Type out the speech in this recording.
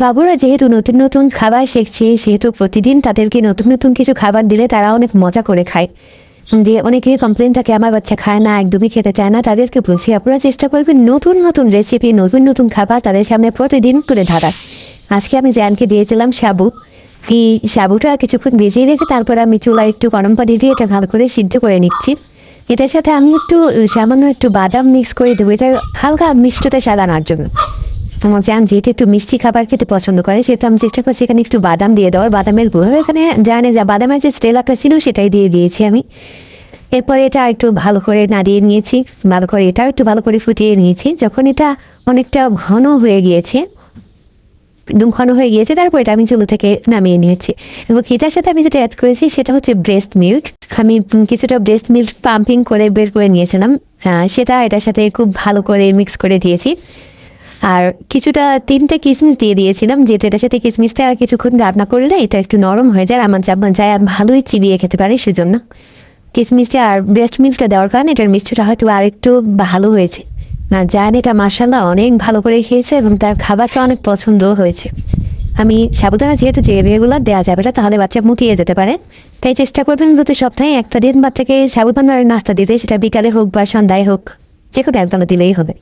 বাবুরা যেহেতু নতুন নতুন খাবার শিখছে, সেহেতু প্রতিদিন তাদেরকে নতুন নতুন কিছু খাবার দিলে তারা অনেক মজা করে খায়। যে অনেকেই কমপ্লেন থাকে আমার বাচ্চা খায় না, একদমই খেতে চায় না, তাদেরকে বলছি আপনারা চেষ্টা করবেন নতুন নতুন রেসিপি, নতুন নতুন খাবার তাদের সামনে প্রতিদিন করে ধরার। আজকে আমি জ্যানকে দিয়েছিলাম সাবু। এই সাবুটা কিছুক্ষণ ভিজিয়ে রেখে তারপর আমি চুলায় একটু গরম পানি দিয়ে এটা ভালো করে সিদ্ধ করে নিচ্ছি। এটার সাথে আমি একটু সামান্য একটু বাদাম মিক্স করে দেবো, এটা হালকা মিষ্টতা স্বাদ আনার জন্য। আমার জান যেহেতু একটু মিষ্টি খাবার খেতে পছন্দ করে, সেহেতু আমি চেষ্টা করছি এখানে একটু বাদাম দিয়ে দেওয়ার। বাদামের গুঁড়ো এখানে জানে যা বাদামের যে স্টেলাটা ছিল সেটাই দিয়ে দিয়েছি আমি। এরপরে এটা একটু ভালো করে নাড়িয়ে নিয়েছি, ভালো করে এটাও একটু ভালো করে ফুটিয়ে নিয়েছি। যখন এটা অনেকটা ঘন হয়ে গিয়েছে, একদম ঘন হয়ে গিয়েছে, তারপর এটা আমি চুলো থেকে নামিয়ে নিয়েছি। এবং এটার সাথে আমি যেটা অ্যাড করেছি সেটা হচ্ছে ব্রেস্ট মিল্ক। আমি কিছুটা ব্রেস্ট মিল্ক পাম্পিং করে বের করে নিয়েছিলাম, সেটা এটার সাথে খুব ভালো করে মিক্স করে দিয়েছি। আর কিছুটা 3টে কিশমিশ দিয়ে দিয়েছিলাম, যেটা এটার সাথে কিশমিশটা কিছুক্ষণ রান্না করলে এটা একটু নরম হয়ে যায়, আমার যায় ভালোই চিবিয়ে খেতে পারি। সেজন্য কিশমিশটা আর ব্রেস্ট মিল্কটা দেওয়ার কারণে এটার মিষ্টিটা হয়তো আর একটু ভালো হয়েছে। না জান এটা মাশাআল্লাহ অনেক ভালো করে খেয়েছে এবং তার খাবারটা অনেক পছন্দও হয়েছে। আমি সাবুদানা যেহেতু যে রেগুলার দেওয়া যাবে না, তাহলে বাচ্চা মুটিয়ে যেতে পারে, তাই চেষ্টা করবেন প্রতি সপ্তাহে একটা দিন বাচ্চাকে সাবুদানার নাস্তা দিতে, সেটা বিকালে হোক বা সন্ধ্যায় হোক, যে কোনো একদম দিলেই হবে।